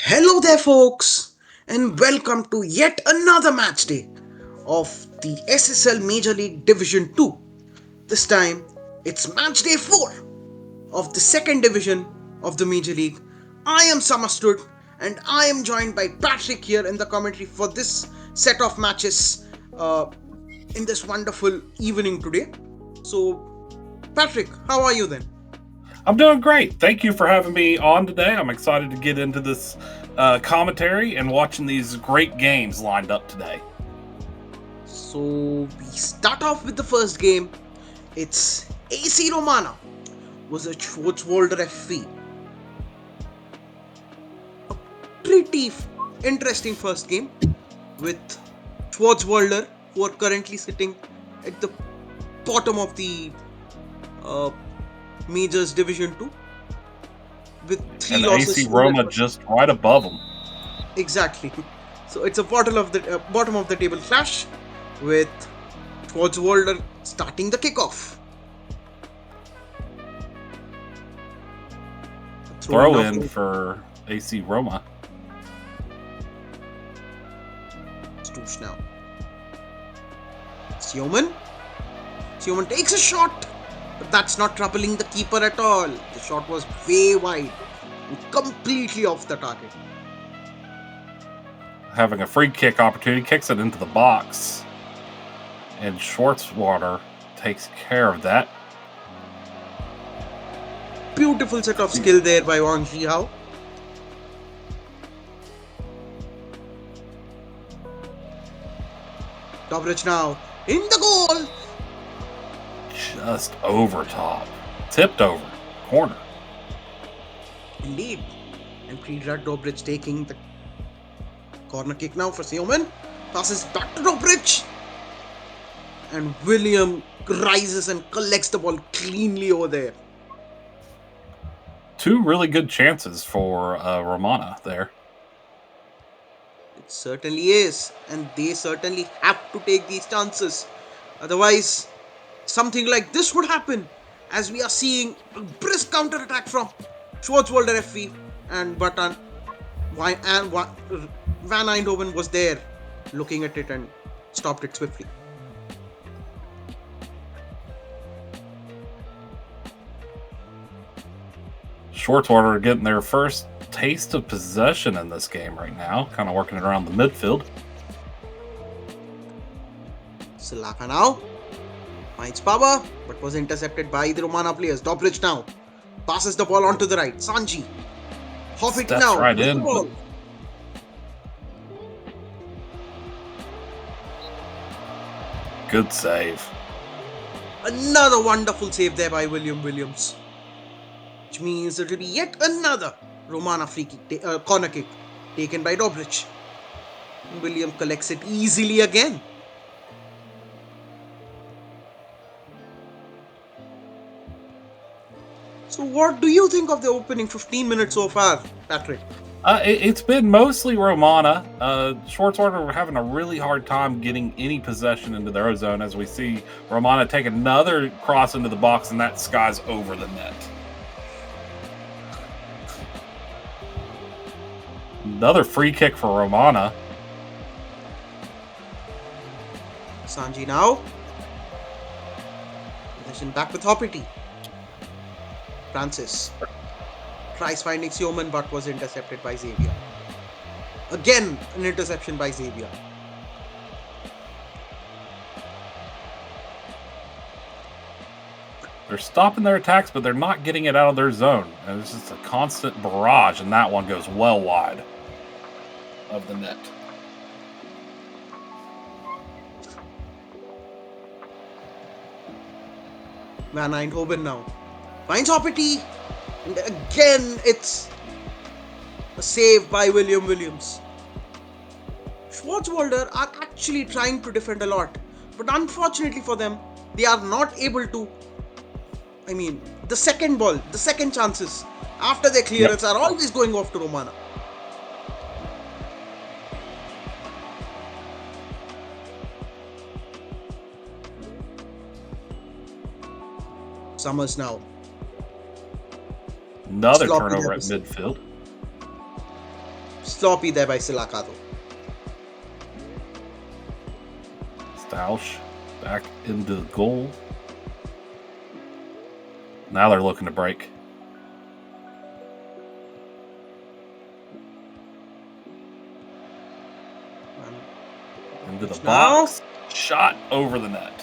Hello there, folks, and welcome to yet another match day of the SSL Major League Division 2. This time, it's match day 4 of the second division of the Major League. I am Summerstood, and I am joined by Patrick here in the commentary for this set of matches in this wonderful evening today. So, Patrick, how are you then? I'm doing great. Thank you for having me on today. I'm excited to get into this commentary and watching these great games lined up today. So, we start off with the first game. It's AC Romana was a Schwarzwalder FV. A pretty interesting first game with Schwarzwalder, who are currently sitting at the bottom of the uh, Majors Division 2 with 3 And losses. AC Roma just right above them. Exactly. So it's a bottom of the table clash with Schwarzwalder starting the kickoff. Throw in for AC Roma. Stoosh now. Sioman takes a shot, but that's not troubling the keeper at all. The shot was way wide and completely off the target. Having a free kick opportunity, kicks it into the box. And Schwarzwater takes care of that. Beautiful set of skill there by Wang Jihao. Dobrich now in the goal. Just over top. Tipped over. Corner. Indeed. And Predrag Dobrich taking the corner kick now for Sioman. Passes back to Dobrich. And William rises and collects the ball cleanly over there. Two really good chances for Romana there. It certainly is. And they certainly have to take these chances. Otherwise, something like this would happen, as we are seeing a brisk counter-attack from Schwarzwalder FV, and Van Eindhoven was there looking at it and stopped it swiftly. Schwarzwater getting their first taste of possession in this game right now, kind of working it around the midfield. Silaka now finds power, but was intercepted by the Romana players. Dobrich now passes the ball onto the right. Sanji. Hoffit now. Right in. Good save. Another wonderful save there by William Williams. Which means it will be yet another Romana free kick, corner kick taken by Dobrich. William collects it easily again. So what do you think of the opening 15 minutes so far, Patrick? It's been mostly Romana. Schwarzwater were having a really hard time getting any possession into their own zone, as we see Romana take another cross into the box, and that skies over the net. Another free kick for Romana. Sanji now. Possession back with Hoppity. Francis tries finding Sioman but was intercepted by Xavier. Again, an interception by Xavier. They're stopping their attacks, but they're not getting it out of their zone. And it's just a constant barrage, and that one goes well wide of the net. Van Eindhoven now finds Hoppity, and again it's a save by William Williams. Schwarzwalder are actually trying to defend a lot, but unfortunately for them, they are not able to. I mean, the second ball, the second chances after their clearance are always going off to Romana. Summers now. Another Sloppy turnover at episode. midfield. sloppy there by Silakato. Stausch back into the goal. Now they're looking to break. Into the box. Shot over the net.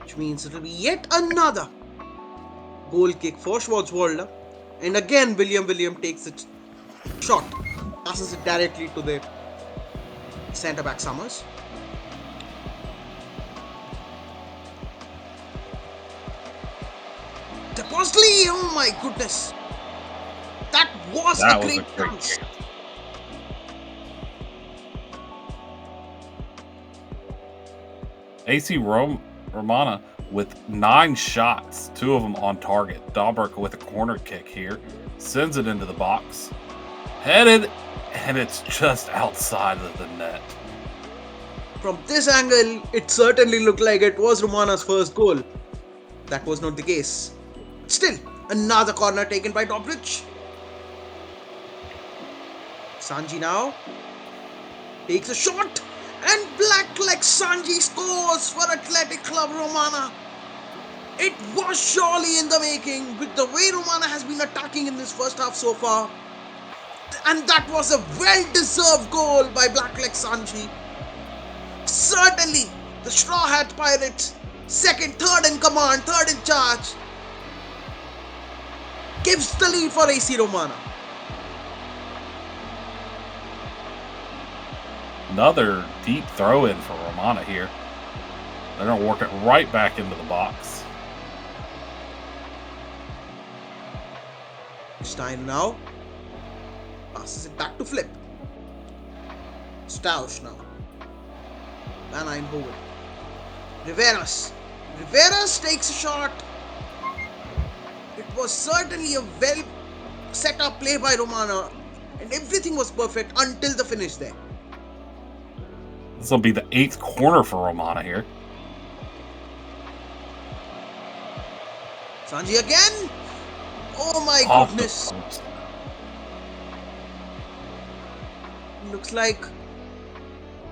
Which means it will be yet another goal kick for Schwarzwalder. And again, William takes it shot. Passes it directly to the centre back Summers. Deposley, oh my goodness. That was a great chance. AC Romana with 9 shots, 2 of them on target. Dahlberg with a corner kick here. Sends it into the box. Headed, and it's just outside of the net. From this angle, it certainly looked like it was Romana's first goal. That was not the case. Still, another corner taken by Dobrich. Sanji now takes a shot, and Blackleg Sanji scores for Athletic Club Romana. It was surely in the making with the way Romana has been attacking in this first half so far. And that was a well-deserved goal by Blackleg Sanji. Certainly, the Straw Hat Pirates, third in command, third in charge, gives the lead for AC Romana. Another deep throw in for Romana here. They're going to work it right back into the box. Stein now passes it back to Flip. Stausch now. Van Eindhoven. Riveras takes a shot. It was certainly a well set up play by Romana, and everything was perfect until the finish there. This will be the 8th corner for Romana here. Sanji again. Oh my goodness. Looks like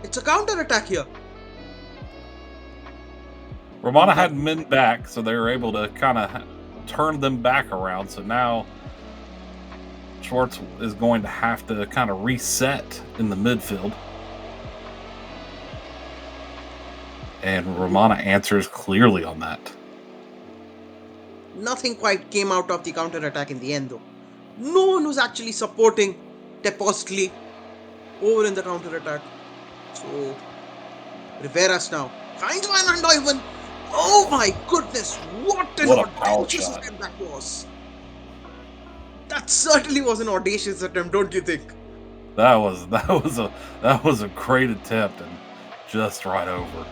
it's a counter attack here. Romana had men back, so they were able to kind of turn them back around. So now Schwartz is going to have to kind of reset in the midfield. And Romana answers clearly on that. Nothing quite came out of the counter-attack in the end though. No one was actually supporting Tepostli over in the counter-attack. So, Riveras now finds Van Eindhoven. Oh my goodness, what an audacious attempt that was. That certainly was an audacious attempt, don't you think? That was a great attempt and just right over.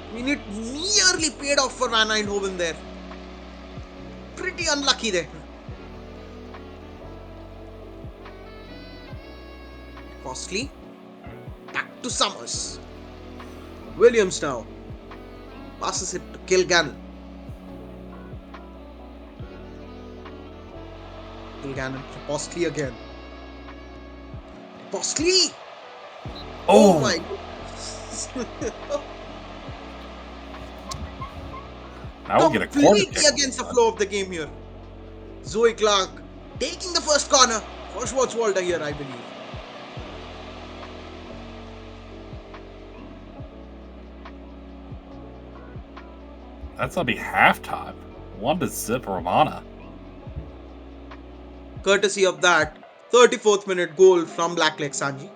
I mean, it nearly paid off for Van Eindhoven there. Pretty unlucky there. Costly. Back to Summers. Williams now. Passes it to Kilgannon. Kilgannon to Postly again. Postly! Oh my goodness. Now we'll get a corner kick against the flow of the game here. Zoe Clark taking the first corner for Schwarzwalder here, I believe. That's going to be halftime. 1-0 Romana. Courtesy of that 34th minute goal from Blackleg Sanji.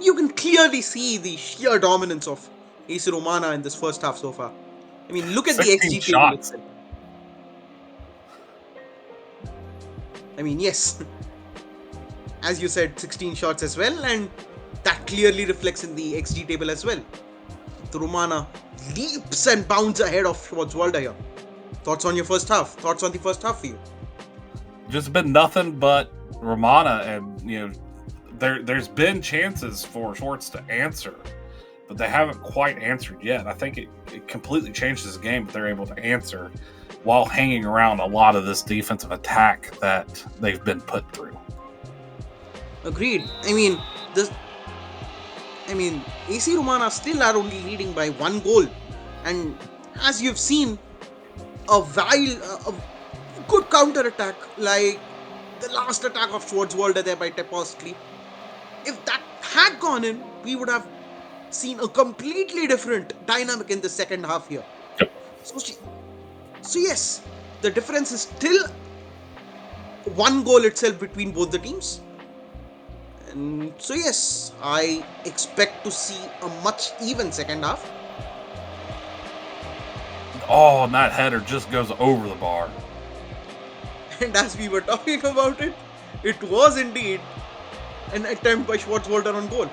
You can clearly see the sheer dominance of AC Romana in this first half so far. I mean, look at the XG table itself. I mean, yes. As you said, 16 shots as well, and that clearly reflects in the XG table as well. The Romana leaps and bounds ahead of Schwarzwalder here. Thoughts on your first half? Thoughts on the first half for you? Just been nothing but Romana, and there's been chances for Schwartz to answer, but they haven't quite answered yet. I think it completely changes the game if they're able to answer while hanging around a lot of this defensive attack that they've been put through. Agreed. AC Romana still are only leading by 1 goal, and as you've seen, a good counter attack like the last attack of Schwarzwalder there by Tepostli. If that had gone in, we would have seen a completely different dynamic in the second half here. Yep. So yes, the difference is still 1 goal itself between both the teams. And so yes, I expect to see a much even second half. Oh, and that header just goes over the bar. And as we were talking about it, it was indeed an attempt by Schwarzwalder on goal.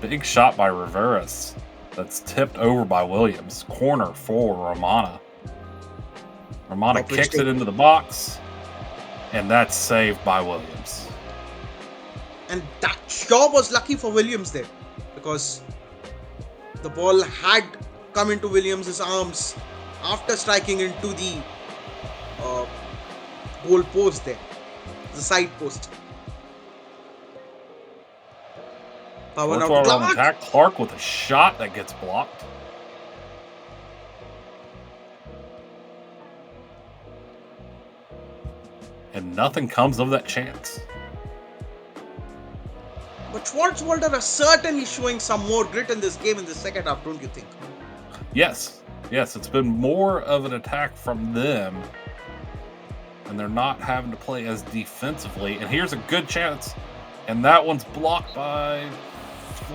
Big shot by Rivera's that's tipped over by Williams. Corner for Romana. Romana kicks it into the box, and that's saved by Williams. And that sure was lucky for Williams there, because the ball had come into Williams' arms after striking into the goal post there, the side post. Power now on attack. Clark with a shot that gets blocked. And nothing comes of that chance. But Schwarzwalder are certainly showing some more grit in this game in the second half, don't you think? Yes. Yes, it's been more of an attack from them. And they're not having to play as defensively. And here's a good chance. And that one's blocked by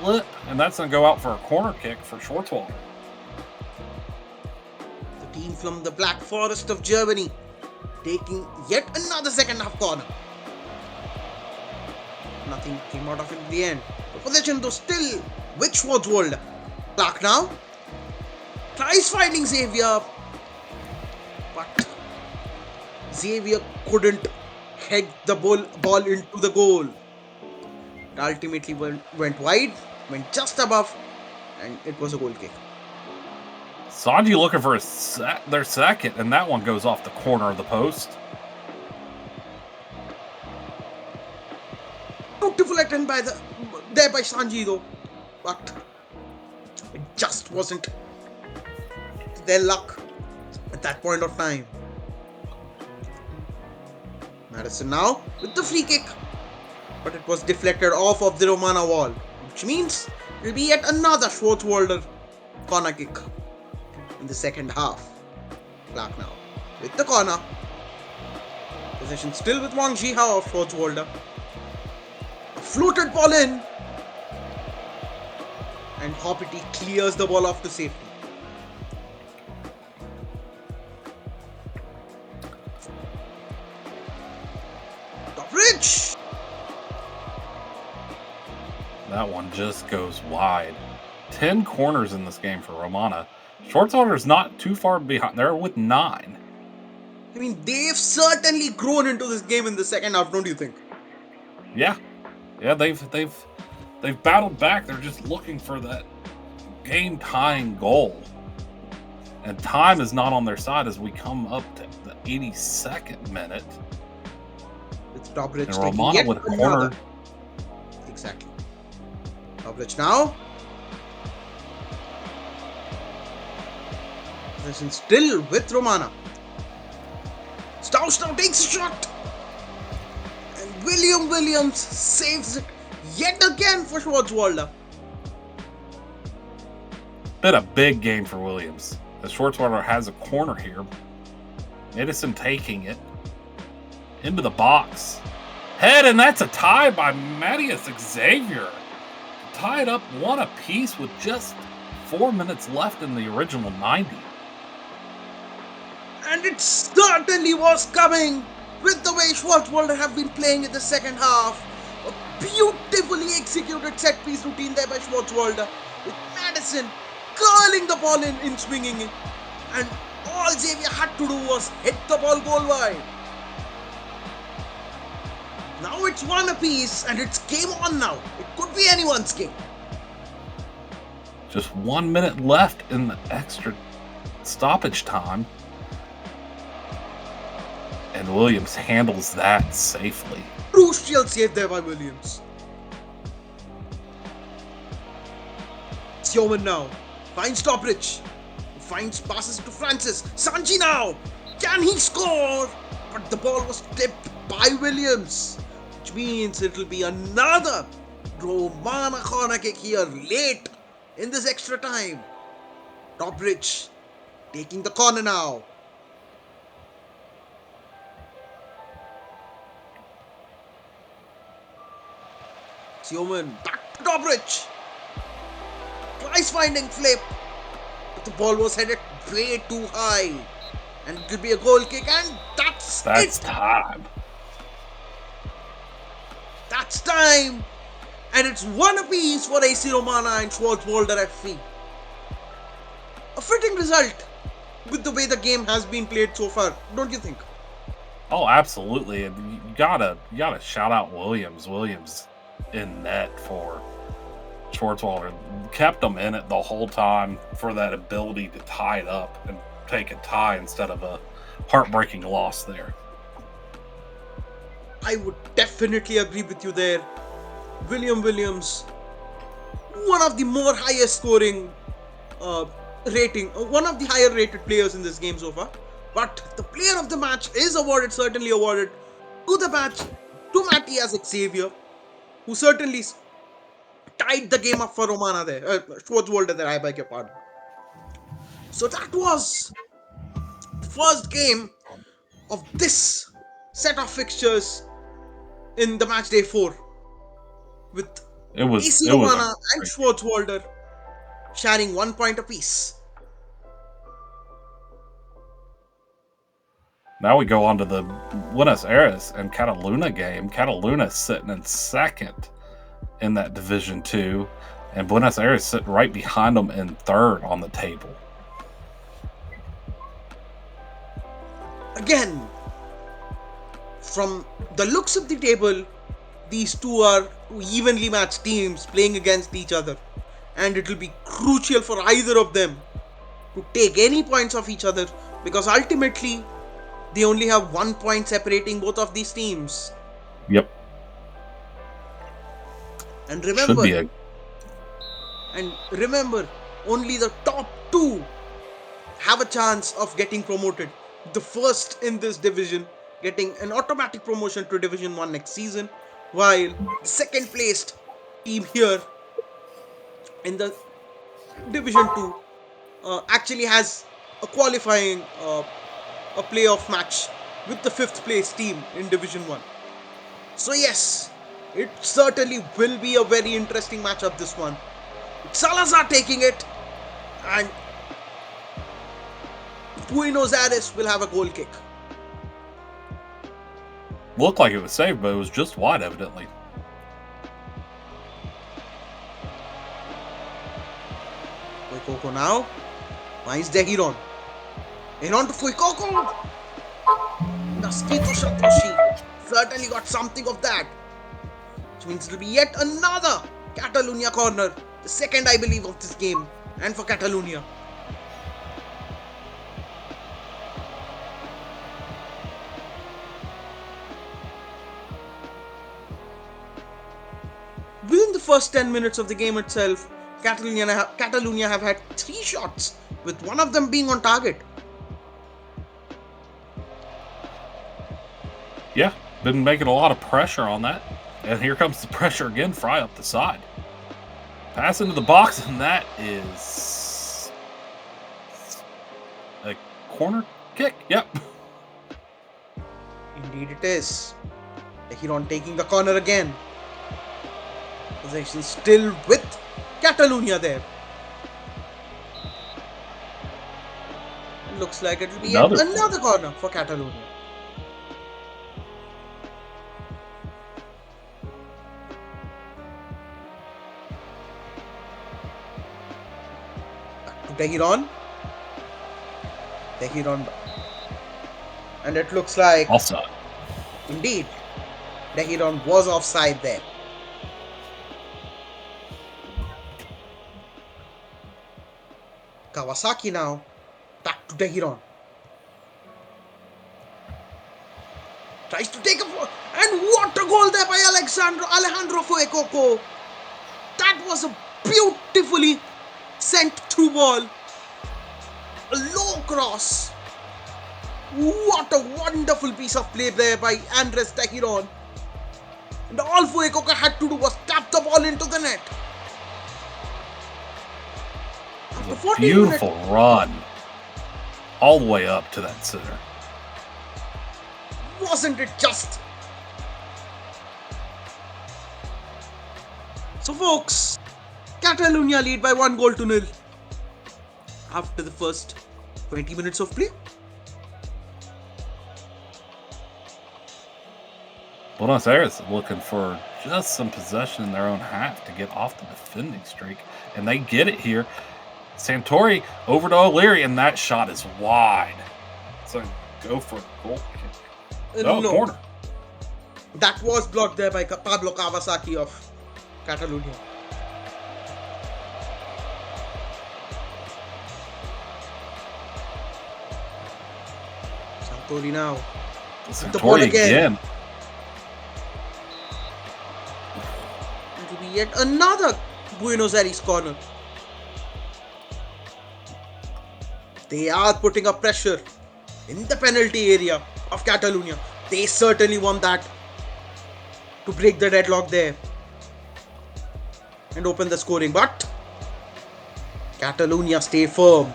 Flip. And that's going to go out for a corner kick for Schwarzwalder. The team from the Black Forest of Germany taking yet another second half corner. Nothing came out of it in the end. The possession though still with Schwarzwalder. Clark now tries finding Xavier, but Xavier couldn't head the ball into the goal. It ultimately went wide, went just above, and it was a goal kick. Sanji looking for their second, and that one goes off the corner of the post. Beautiful attempt by Sanji though, but it just wasn't their luck at that point of time. Madison now with the free kick, but it was deflected off of the Romana wall, which means it will be yet another Schwarzwalder corner kick in the second half. Clark now with the corner. Possession still with Wang Jihao of Schwarzwalder. A floated ball in, and Hoppity clears the ball off to safety. Bridge. That one just goes wide. 10 corners in this game for Romana. Schwarzwalder's not too far behind. They're with 9. I mean, they've certainly grown into this game in the second half, don't you think? Yeah. Yeah, they've battled back. They're just looking for that game-tying goal. And time is not on their side as we come up to the 82nd minute. Dobridge and Romana with a corner. Exactly. Dobridge now. Possession still with Romana. Staus now takes a shot. And Williams saves it yet again for Schwarzwalder. Been a big game for Williams. As Schwarzwalder has a corner here. Edison taking it into the box. Head, and that's a tie by Matthias Xavier. Tied up 1 apiece with just 4 minutes left in the original 90. And it certainly was coming with the way Schwarzwalder have been playing in the second half. A beautifully executed set piece routine there by Schwarzwalder, with Madison curling the ball in swinging it. And all Xavier had to do was hit the ball goal wide. Now it's 1 apiece, and it's game on now. It could be anyone's game. Just 1 minute left in the extra stoppage time. And Williams handles that safely. Crucial save there by Williams. Yeoman now finds Toprich. Finds passes to Francis. Sanji now. Can he score? But the ball was tipped by Williams. Which means it'll be another Romana corner kick here late in this extra time. Toprich taking the corner now. Yeoman back to Toprich. Twice finding flip. But the ball was headed way too high. And it could be a goal kick, and that's it. Time. That's time. And it's one apiece for AC Romana and Schwarzwalder FC. A fitting result with the way the game has been played so far, don't you think? Oh, absolutely. And you gotta shout out Williams. Williams in net for Schwarzwalder. Kept them in it the whole time for that ability to tie it up and take a tie instead of a heartbreaking loss there. I would definitely agree with you there. Williams, one of the more highest scoring rating, one of the higher rated players in this game so far. But the player of the match is certainly awarded to the match to Matthias Xavier, who certainly tied the game up for Romana there. Schwarzwalder there, I beg your pardon. So that was the first game of this set of fixtures in the Matchday 4 with AC Romana and Schwarzwalder sharing 1 point apiece. Now we go on to the Buenos Aires and Cataluna game. Cataluna sitting in second in that Division 2, and Buenos Aires sitting right behind them in third on the table. Again, from the looks of the table, these two are evenly matched teams playing against each other, and it will be crucial for either of them to take any points off each other, because ultimately they only have 1 point separating both of these teams. Yep. And remember, only the top two have a chance of getting promoted. The first in this division getting an automatic promotion to Division 1 next season, while the second placed team here in the Division 2 actually has a qualifying a playoff match with the fifth place team in Division 1. So yes, it certainly will be a very interesting matchup, this one. Salazar taking it, and Buenos Aires will have a goal kick. Looked like it was saved, but it was just wide, evidently. Fuikoko now finds Dehiron. In on to Fuikoko. Naskito Satoshi certainly got something of that. Which means it will be yet another Catalunya corner. The second, I believe, of this game. And for Catalunya. Within the first 10 minutes of the game itself, Catalunya have had 3 shots, with one of them being on target. Yeah, been making a lot of pressure on that. And here comes the pressure again, Fry up the side. Pass into the box, and that is a corner kick. Yep. Indeed it is. Dehiron taking the corner again. Possession still with Catalunya there. Looks like it will be another corner for Catalunya. Dehiron. And it looks like offside. Indeed, Dehiron was offside there. Kawasaki now. Back to Dehiron. Tries to take a... And what a goal there by Alejandro Fuecoco. That was a beautifully sent through ball. A low cross. What a wonderful piece of play there by Andres Tejiron. And all Fuecoco had to do was tap the ball into the net. After 14 Beautiful minutes, run. All the way up to that center. wasn't it just? So folks, Catalonia lead by 1-0 after the first 20 minutes of play. Buenos Aires is looking for just some possession in their own half to get off the defending streak, and they get it here. Santori over to O'Leary, and that shot is wide. So go for a goal kick. No, corner. That was blocked there by Pablo Kawasaki of Catalonia. Santori now. Santori the ball again. It will be yet another Buenos Aires corner. They are putting up pressure in the penalty area of Catalonia. They certainly want that to break the deadlock there and open the scoring. But Catalonia stay firm.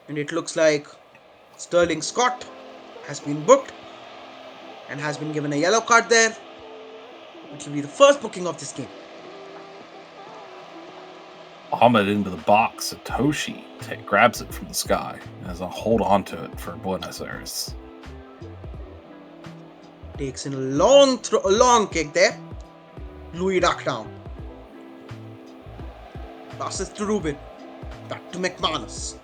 And it looks like Sterling Scott has been booked and has been given a yellow card there. It will be the first booking of this game. Ahmed into the box. Satoshi grabs it from the sky and has a hold on to it for Buenos Aires. Takes in a long kick there. Louis duck down. Passes to Rubin. Back to McManus.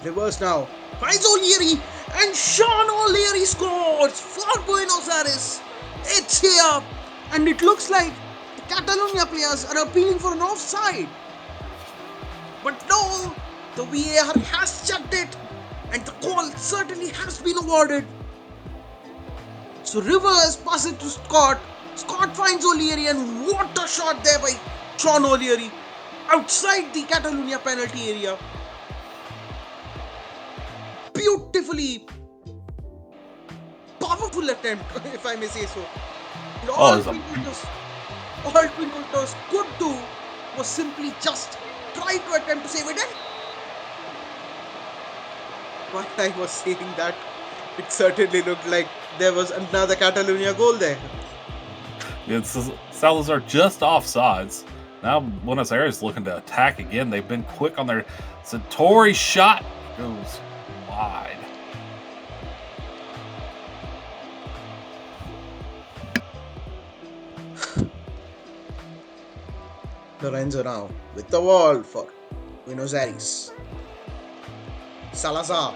Reverse now. Finds O'Leary. And Sean O'Leary scores for Buenos Aires. It's here. And it looks like the Catalonia players are appealing for an offside. But no, the VAR has checked it. And the call certainly has been awarded. So reverse passes to Scott. Scott finds O'Leary, and what a shot there by Sean O'Leary. Outside the Catalonia penalty area. Beautifully powerful attempt, if I may say so. And all Pintos could do was simply just try to attempt to save it. And while I was saying that, it certainly looked like there was another Catalonia goal there. It's Salazar just offsides. Now Buenos Aires looking to attack again. They've been quick on their Santori shot. Goes wide. Lorenzo now with the ball for Buenos Aires. Salazar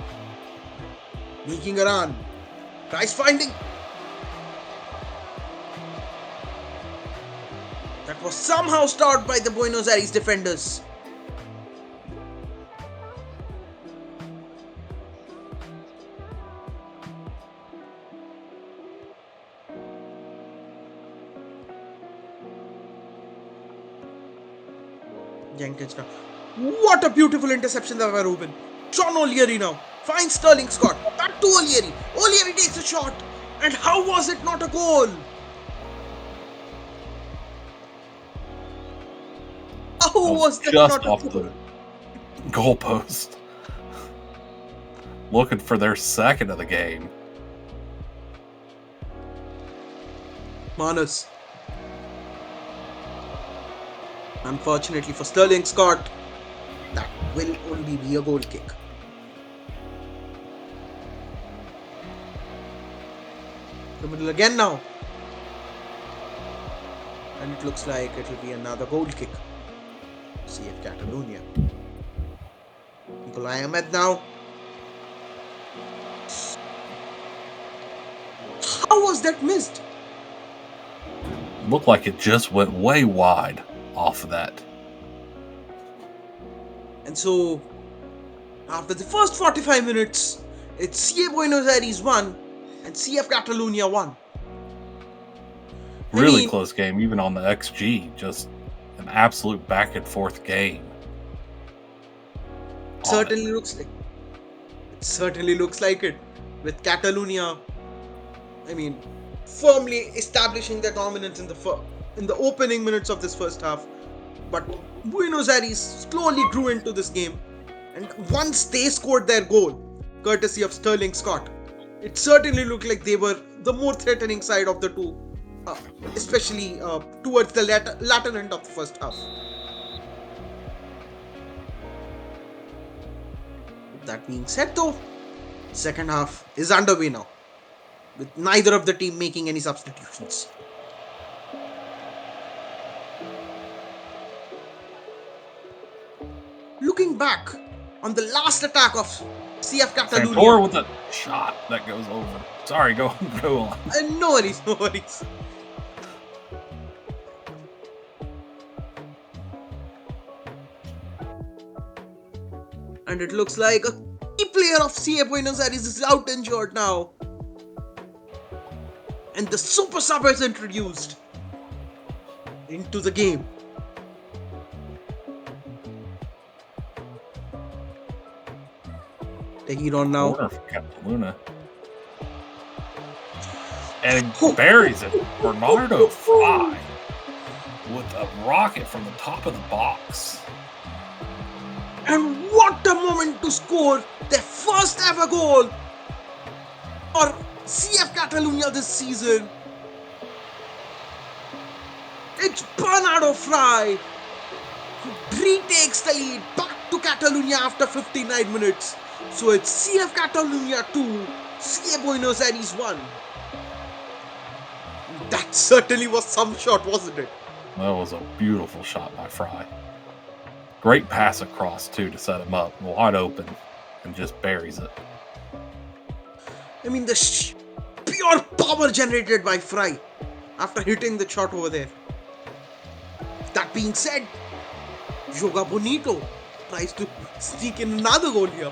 making a run. Tries finding. That was somehow stopped by the Buenos Aires defenders. Jenkins now. What a beautiful interception there by Rubin. John O'Leary now finds Sterling Scott. Back to O'Leary. O'Leary takes a shot. And how was it not a goal? How was that just not off a goal? the goalpost? Looking for their second of the game. Manus. Unfortunately for Sterling Scott, that will only be a goal kick. The middle again now. And it looks like it will be another goal kick. CF Catalonia. Nikolai Ahmed now. How was that missed? Looked like it just went way wide off of that. And so, after the first 45 minutes, it's CA Buenos Aires 1 and CF Catalonia 1. Really close game, even on the XG. Just an absolute back and forth game. Certainly looks like it. With Catalonia, firmly establishing their dominance in the opening minutes of this first half. But Buenos Aires slowly grew into this game, and once they scored their goal, courtesy of Sterling Scott, it certainly looked like they were the more threatening side of the two, especially towards the latter end of the first half. That being said, though, second half is underway now, with neither of the team making any substitutions. Looking back on the last attack of CF Catalonia. Santor with a shot that goes over. Sorry, go on. No worries. And it looks like a key player of CA Buenos Aires is out injured now. And the super sub is introduced into the game. Take it on now. Corner for Cataluna. And he buries it. Bernardo Fry with a rocket from the top of the box. And what a moment to score their first ever goal for CF Catalonia this season. It's Bernardo Fry who retakes the lead back to Catalonia after 59 minutes. So it's CF Catalonia 2, CA Buenos Aires 1. That certainly was some shot, wasn't it? That was a beautiful shot by Fry. Great pass across, too, to set him up. Wide open. And just buries it. The pure power generated by Fry after hitting the shot over there. That being said, Joga Bonito tries to sneak in another goal here.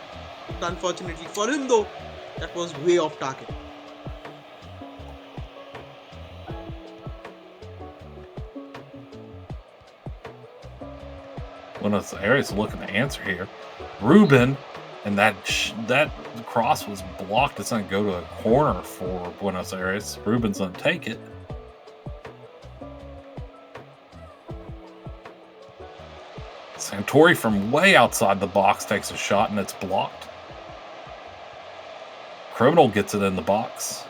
Unfortunately for him, though, that was way off target. Buenos Aires looking to answer here. Ruben, and that cross was blocked. It's going to go to a corner for Buenos Aires. Ruben's going to take it. Santori from way outside the box takes a shot, and it's blocked. Criminal gets it in the box.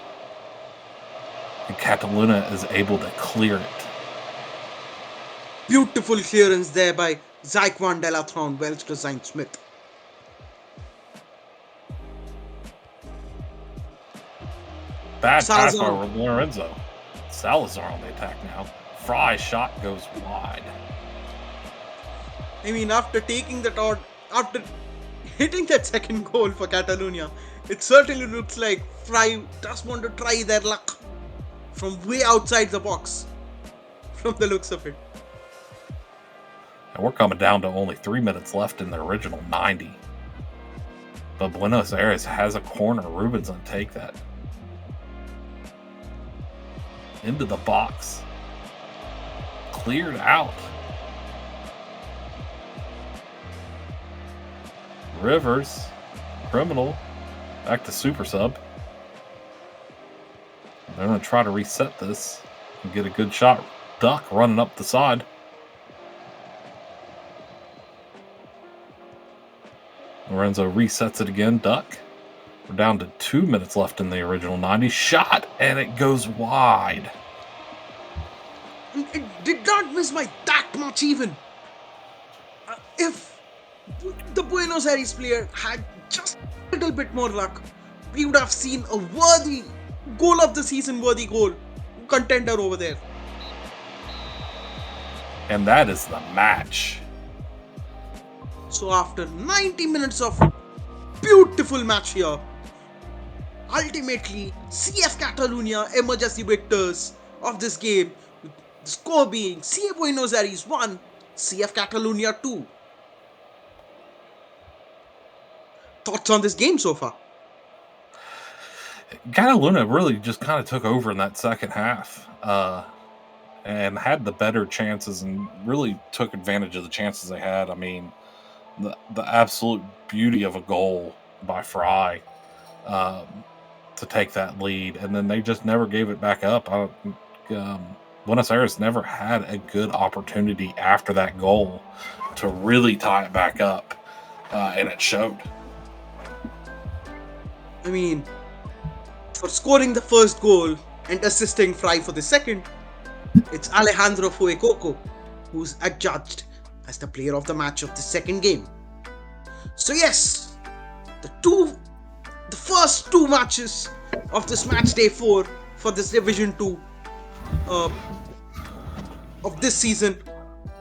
And Cataluna is able to clear it. Beautiful clearance there by Zyquan Delatron, Welsh to Zayn Smith. Bad pass by Lorenzo. Salazar on the attack now. Fry's shot goes wide. After taking that out, after hitting that second goal for Catalonia, it certainly looks like Fry just want to try their luck from way outside the box, from the looks of it. And we're coming down to only 3 minutes left in the original 90. But Buenos Aires has a corner. Ruben's going to take that. Into the box. Cleared out. Rivers. Criminal. Back to super sub. They're going to try to reset this and get a good shot. Duck running up the side. Lorenzo resets it again. Duck. We're down to 2 minutes left in the original 90. Shot, and it goes wide. It did not miss by that much even. If the Buenos Aires player had just a little bit more luck, we would have seen a worthy goal of the season, worthy goal contender over there. And that is the match. So after 90 minutes of beautiful match here, ultimately, CF Catalonia emerge as the victors of this game, with the score being CA Buenos Aires 1, CF Catalonia 2. Thoughts on this game so far? Cataluna really just kind of took over in that second half and had the better chances and really took advantage of the chances they had. I mean, the absolute beauty of a goal by Fry to take that lead, and then they just never gave it back up. Buenos Aires never had a good opportunity after that goal to really tie it back up, and it showed. I mean, for scoring the first goal and assisting Fry for the second, it's Alejandro Fuecoco who's adjudged as the player of the match of the second game. So yes, the first two matches of this match day 4 for this Division 2 of this season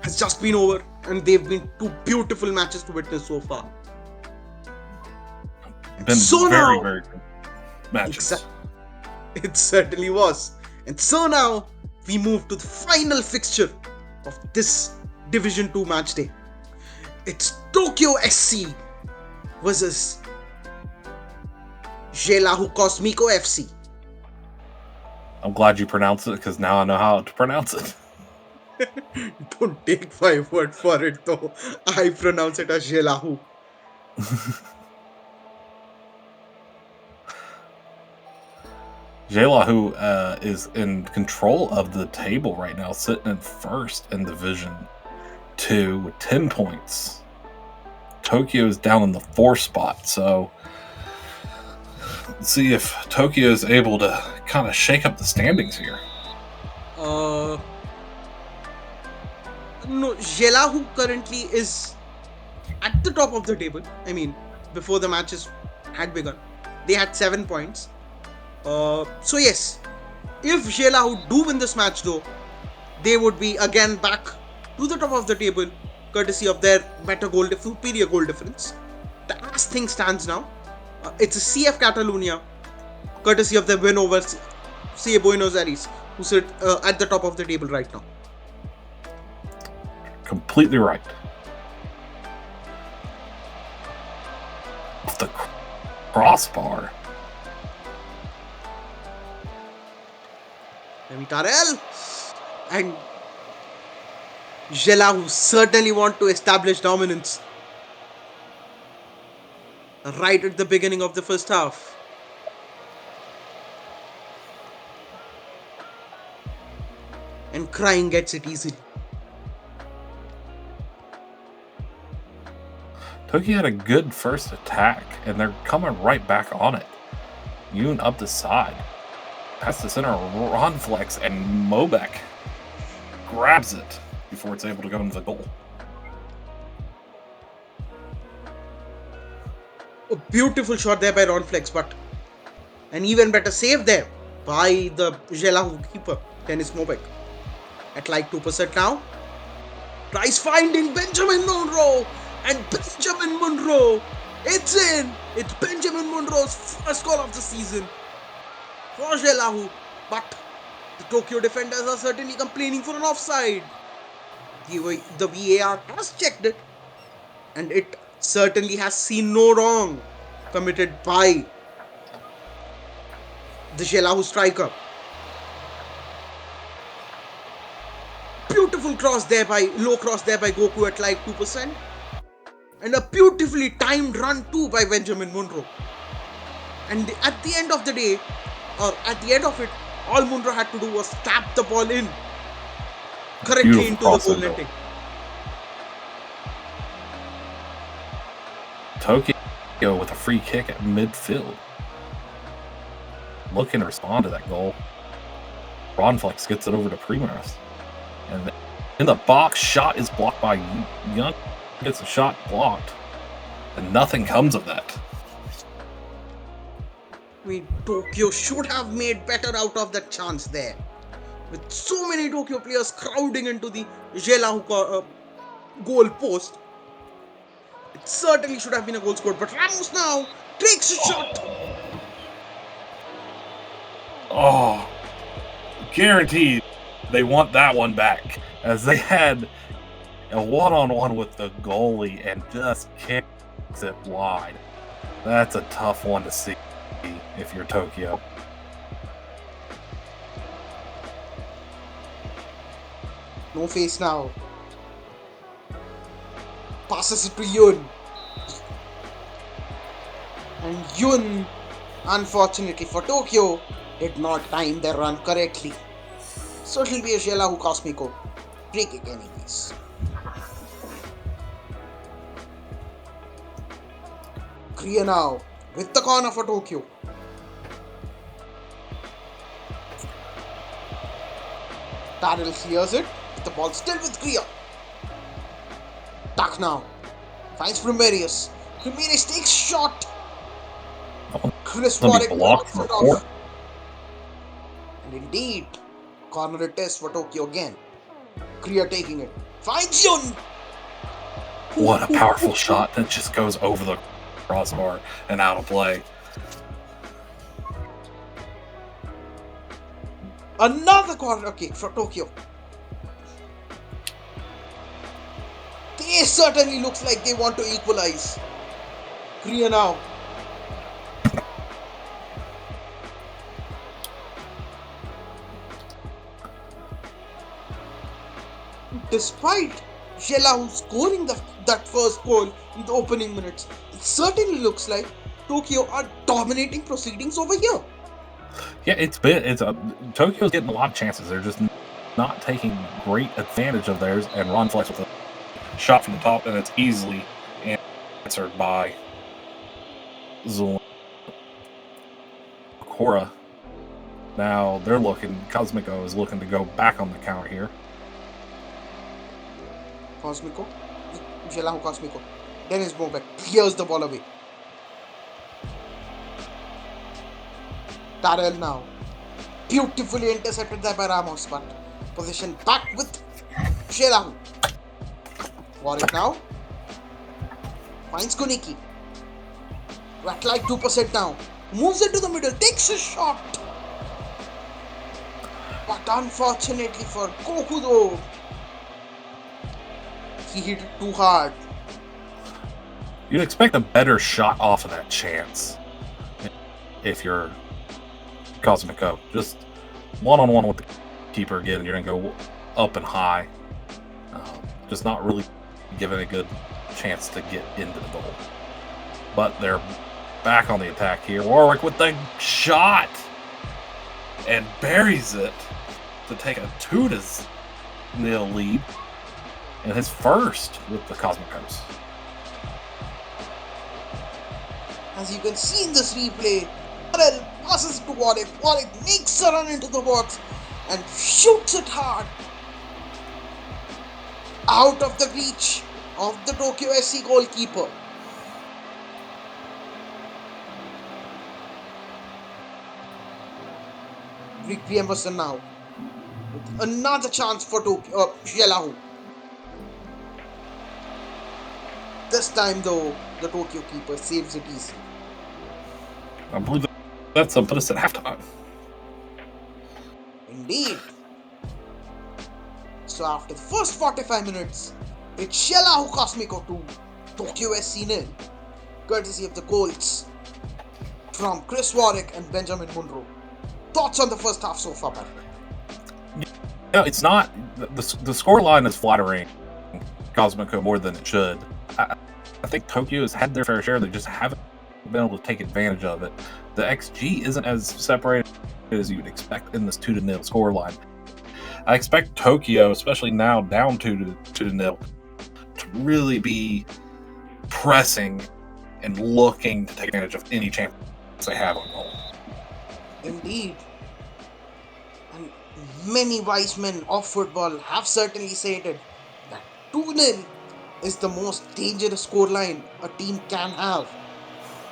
has just been over, and they've been two beautiful matches to witness so far. Been so very, now, very good matches. It certainly was. And so now we move to the final fixture of this Division 2 match day. It's Tokyo SC versus Jelahu Cosmico FC. I'm glad you pronounced it because now I know how to pronounce it. Don't take my word for it though. I pronounce it as Jelahu. Jelahu is in control of the table right now, sitting in first in Division 2 with 10 points. Tokyo is down in the 4th spot, so let's see if Tokyo is able to kind of shake up the standings here. No, Jelahu currently is at the top of the table. I mean, before the matches had begun, they had 7 points. So yes, if Jelahu do win this match though, they would be again back to the top of the table, courtesy of their better superior goal difference. As things stands now, it's a CF Catalonia, courtesy of their win over CA Buenos Aires, who sit at the top of the table right now. Completely right. Off the crossbar. Tarel and Jelahu certainly want to establish dominance right at the beginning of the first half. And Crying gets it easily. Tokyo had a good first attack, and they're coming right back on it. Yoon up the side. Past the center, Ron Flex, and Mobek grabs it before it's able to go into the goal. A beautiful shot there by Ron Flex, but an even better save there by the Jelahu keeper, Dennis Mobek. At like 2% now. Tries finding Benjamin Monroe, and Benjamin Monroe, it's in! It's Benjamin Monroe's first goal of the season for Jelahu, but the Tokyo defenders are certainly complaining for an offside. The VAR has checked it, and it certainly has seen no wrong committed by the Jelahu striker. Beautiful low cross there by Goku at like 2%, and a beautifully timed run too by Benjamin Monroe. And at the end of the day, or at the end of it, all Monroe had to do was tap the ball in correctly into the goal netting. Tokyo with a free kick at midfield, looking to respond to that goal. Ronflex gets it over to Primaris, and in the box, shot is blocked by Young. Gets a shot blocked, and nothing comes of that. I mean, Tokyo should have made better out of that chance there. With so many Tokyo players crowding into the Jelahu goal post, it certainly should have been a goal scored. But Ramos now takes a shot. Oh, guaranteed they want that one back, as they had a one-on-one with the goalie and just kicks it wide. That's a tough one to see if you're Tokyo. No face now. Passes it to Yun. And Yun, unfortunately for Tokyo, did not time their run correctly. So it will be a Shelahu Cosmico. Free kick anyways. Korea now with the corner for Tokyo. Darrell clears it. The ball still with Korea. Tuck now. Finds Primarius. Primarius takes shot. Chris Warwick blocks it off. And indeed, corner it is for Tokyo again. Korea taking it. Finds Yun. What a powerful shot that just goes over the crossbar and out of play. Another corner kick for Tokyo. They certainly looks like they want to equalize. Korea now. Despite Shelahu scoring that first goal in the opening minutes, it certainly looks like Tokyo are dominating proceedings over here. Yeah, Tokyo's getting a lot of chances. They're just not taking great advantage of theirs. And Ron Flex with a shot from the top, and it's easily answered by Zulin. Cora. Now they're looking. Cosmico is looking to go back on the counter here. Cosmico. Shelahu Cosmico. Dennis Bobek clears the ball away. Darrell now. Beautifully intercepted there by Ramos, but position back with Shelahu. Warwick now. Finds Kuniki. At like 2% now. Moves into the middle. Takes a shot. But unfortunately for Kokudo, he hit it too hard. You'd expect a better shot off of that chance if you're Cosmico. Just one-on-one with the keeper again, and you're going to go up and high. Just not really given a good chance to get into the goal. But they're back on the attack here. Warwick with the shot and buries it to take a 2-0 lead. And his first with the Cosmicos. As you can see in this replay, Darrell passes to Warwick. Warwick makes a run into the box and shoots it hard. Out of the reach of the Tokyo SC goalkeeper. Rick Emerson now with another chance for Shelahu. This time though, the Tokyo keeper saves it easy. I believe that's put us at halftime. Indeed. So after the first 45 minutes, it's Shelahu Cosmico 2, Tokyo SC 0, courtesy of the goals from Chris Warwick and Benjamin Munro. Thoughts on the first half so far, Patrick? Yeah, it's not. The scoreline is flattering Cosmico more than it should. I think Tokyo has had their fair share. They just haven't been able to take advantage of it. The XG isn't as separated as you would expect in this 2-0 scoreline. I expect Tokyo, especially now down 2-0, to really be pressing and looking to take advantage of any chance they have on goal. Indeed. And many wise men of football have certainly stated that 2-0 is the most dangerous scoreline a team can have.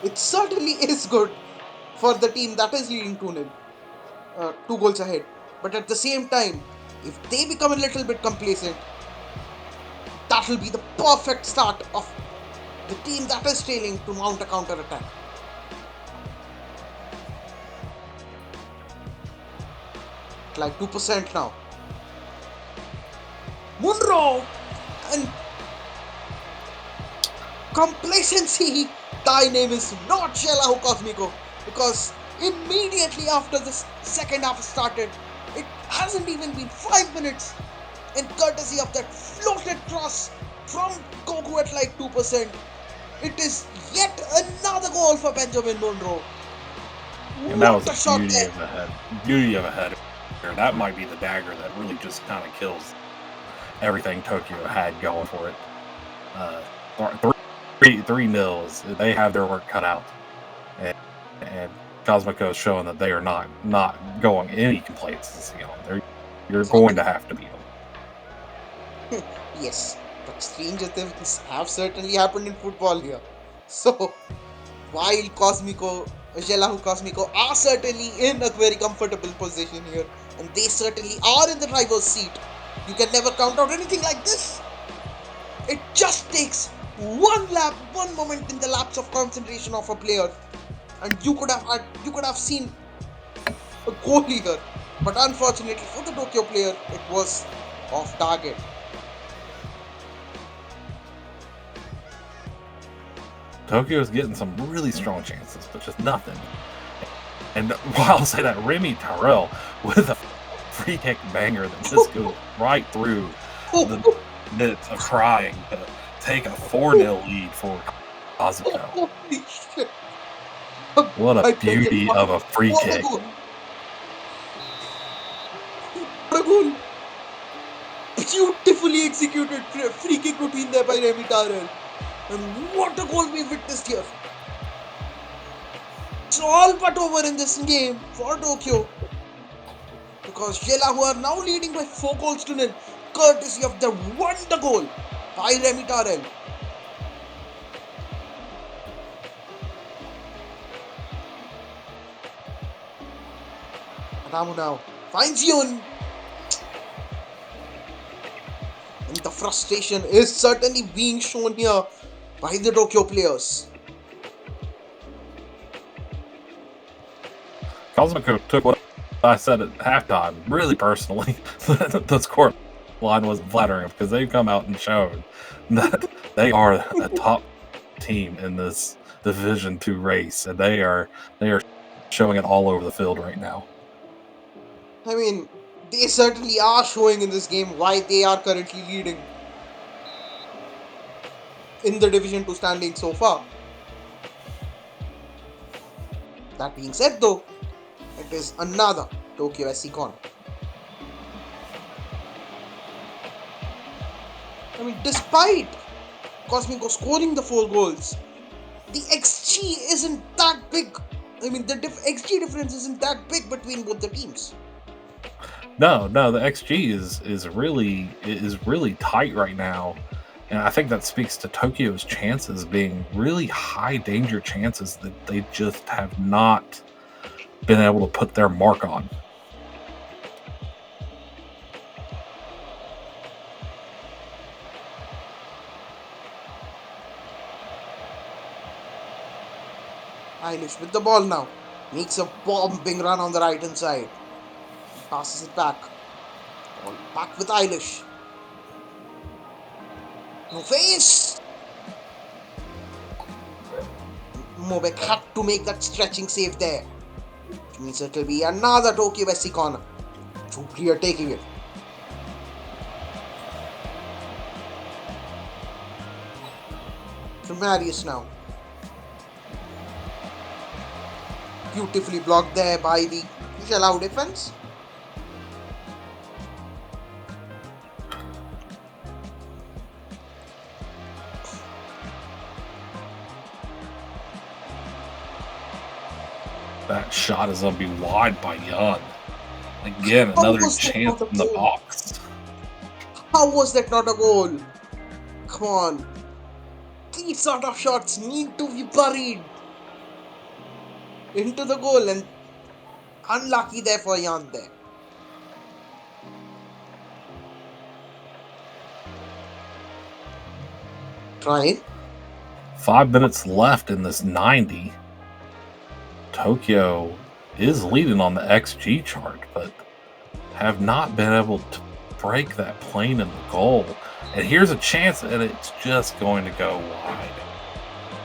It certainly is good for the team that is leading 2-0, 2 goals ahead. But at the same time, if they become a little bit complacent, that will be the perfect start of the team that is trailing to mount a counter attack. like 2% now. Munro and complacency. Thy name is not Shelahu Cosmico, because immediately after the second half started, it hasn't even been 5 minutes, and courtesy of that floated cross from Goku at like 2%, it is yet another goal for Benjamin Monroe. And that was What a the shot beauty there! of a head. Beauty of a header. That might be the dagger that really just kind of kills everything Tokyo had going for it. 3-0. They have their work cut out, and Cosmico is showing that they are not going any complaints. You're going to have to beat them. Yes, but stranger things have certainly happened in football here. So, while Jelahu Cosmico are certainly in a very comfortable position here, and they certainly are in the driver's seat, you can never count out anything like this. It just takes one moment in the lapse of concentration of a player, and you could have seen a goal here. But unfortunately for the Tokyo player, it was off target. Tokyo is getting some really strong chances, but just nothing. And while I'll say that, Remy Terrell with a free kick banger that just goes right through the minutes of trying to take a 4-0 lead for Cosmico. Holy shit! What a beauty of a free kick. What a goal! Beautifully executed free kick routine there by Remy Terrell. And what a goal we witnessed here. It's all but over in this game for Tokyo, because Jelahu are now leading by 4-0, courtesy of the wonder goal by Remy Terrell. Adamu now finds Yun, and the frustration is certainly being shown here by the Tokyo players. Cosmico took what I said at halftime really personally. The score line wasn't flattering because they've come out and shown that they are a top team in this Division 2 race, and they are showing it all over the field right now. I mean, they certainly are showing in this game why they are currently leading in the Division 2 standing so far. That being said though, it is another Tokyo SC corner. I mean, despite Cosmico scoring the 4 goals, the XG isn't that big. I mean, the XG difference isn't that big between both the teams. No, the XG is really tight right now, and I think that speaks to Tokyo's chances being really high danger chances that they just have not been able to put their mark on. Eilish with the ball now. Makes a bombing run on the right hand side. Passes it back. Ball back with Eilish. No face! Mobek had to make that stretching save there. Which means it will be another Tokyo SC corner. Chupri are taking it. To Marius now. Beautifully blocked there by the Jelahu defense. That shot is going to be wide by Young. Again, another chance in the box. How was that not a goal? Come on. These sort of shots need to be buried into the goal, and unlucky there for Jan there. Try. 5 minutes left in this 90. Tokyo is leading on the XG chart, but have not been able to break that plane in the goal. And here's a chance, and it's just going to go wide.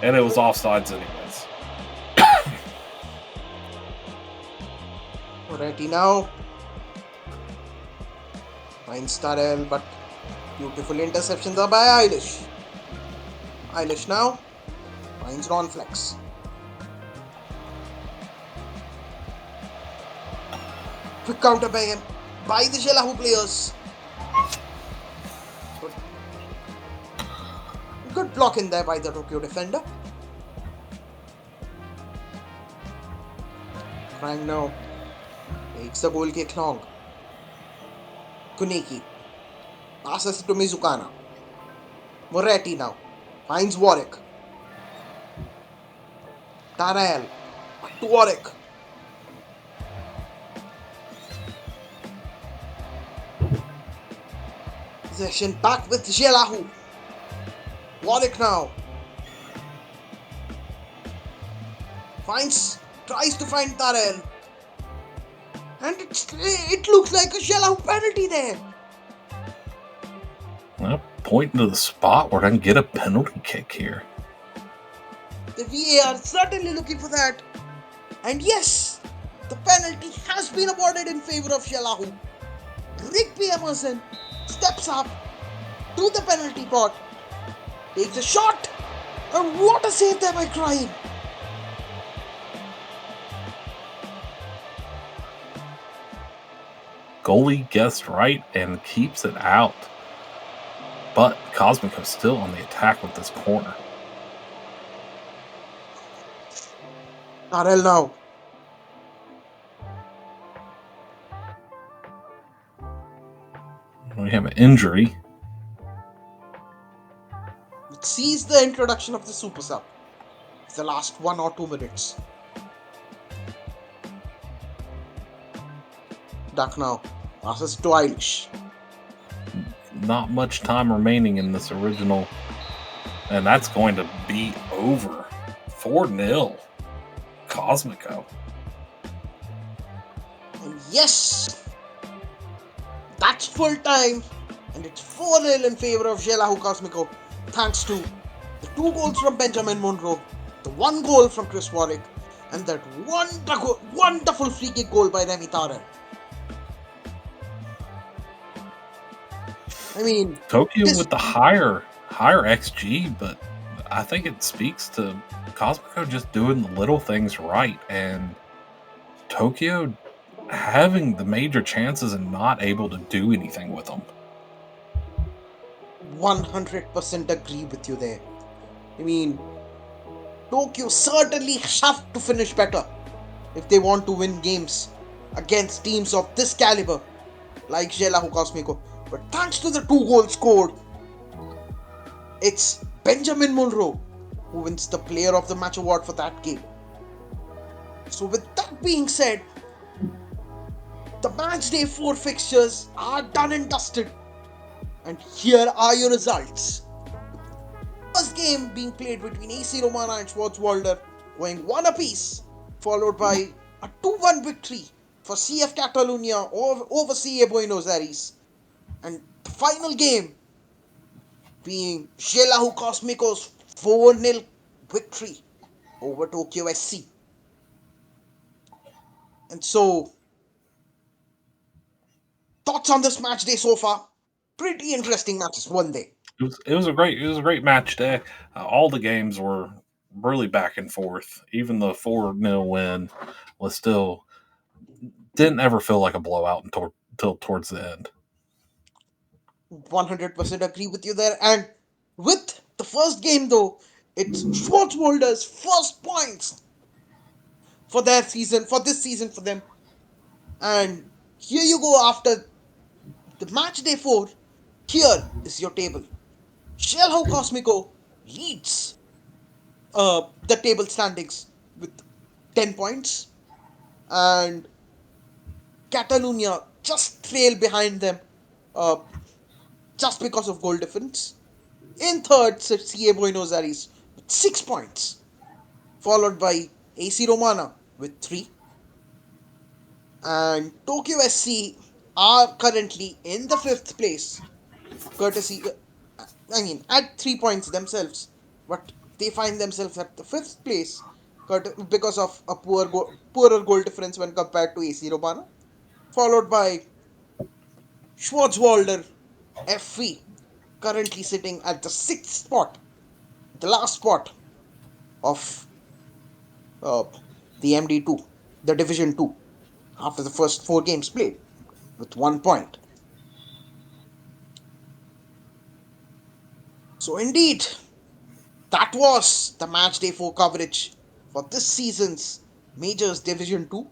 And it was offsides anyways. Alrighty now. Fine Starrell, but beautiful interceptions are by Eilish. Eilish now finds Ron Flex. Quick counter by him, by the Shelahu players. Good block in there by the Tokyo defender. Crying now. Takes the goal kick long. Kuneki. Passes it to Mizukana. Moretti now. Finds Warwick. Tarael. Back to Warwick. Possession back with Shelahu. Warwick now. Tries to find Tarael. And it looks like a Shelahu penalty there. Well, pointing to the spot where I can get a penalty kick here. The VAR certainly looking for that. And yes, the penalty has been awarded in favor of Shelahu. Rick P. Emerson steps up to the penalty pot, takes a shot, and what a save there by Crying. Goalie guessed right and keeps it out. But Cosmico's still on the attack with this corner. Tarel now. We have an injury. It sees the introduction of the super sub. It's the last 1 or 2 minutes. Duck now. Passes to Eilish. Not much time remaining in this original. And that's going to be over. 4-0. Cosmico. And yes, that's full time. And it's 4-0 in favor of Shelahu Cosmico. Thanks to the 2 goals from Benjamin Monroe, the 1 goal from Chris Warwick, and that wonderful free kick goal by Remy Tarel. I mean, Tokyo with the higher XG, but I think it speaks to Cosmico just doing the little things right, and Tokyo having the major chances and not able to do anything with them. 100% agree with you there. I mean, Tokyo certainly have to finish better if they want to win games against teams of this caliber, like Shelahu Cosmico. But thanks to the 2 goals scored, it's Benjamin Monroe who wins the Player of the Match award for that game. So with that being said, the Matchday 4 fixtures are done and dusted. And here are your results. First game being played between AC Romana and Schwarzwalder, going 1 apiece, followed by a 2-1 victory for CF Catalunya over CA Buenos Aires. And the final game being Shelahu Cosmico's 4-0 victory over Tokyo SC. And so, thoughts on this match day so far? Pretty interesting matches, weren't they? It was a great match day. All the games were really back and forth. Even the 4-0 win was still didn't ever feel like a blowout until towards the end. 100% agree with you there. And with the first game though, it's Schwarzwalder's first points for this season for them. And here you go after the match day 4. Here is your table. Shelahu Cosmico leads the table standings with 10 points, and Catalunya just trail behind them just because of goal difference. In third sits CA Buenos Aires with 6 points, followed by AC Romana with 3, and Tokyo SC are currently in the fifth place, courtesy, at 3 points themselves, but they find themselves at the fifth place because of a poorer goal difference when compared to AC Romana, followed by Schwarzwalder FV, currently sitting at the sixth spot, the last spot of uh, the MD2, the Division 2, after the first four games played, with 1 point. So, indeed, that was the match day 4 coverage for this season's Majors Division 2.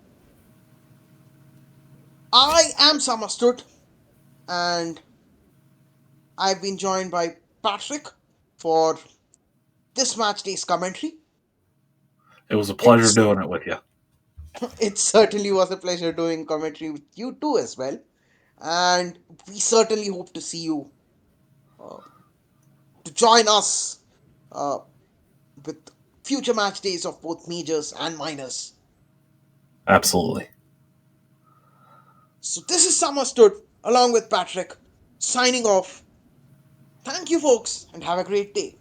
I am Summerstood, and I've been joined by Patrick for this match day's commentary. It was a pleasure It's doing it with you. it certainly was a pleasure doing commentary with you too as well, and we certainly hope to see you uh, to join us uh, with future match days of both majors and minors. Absolutely. So this is Summerstood along with Patrick signing off. Thank you, folks, and have a great day.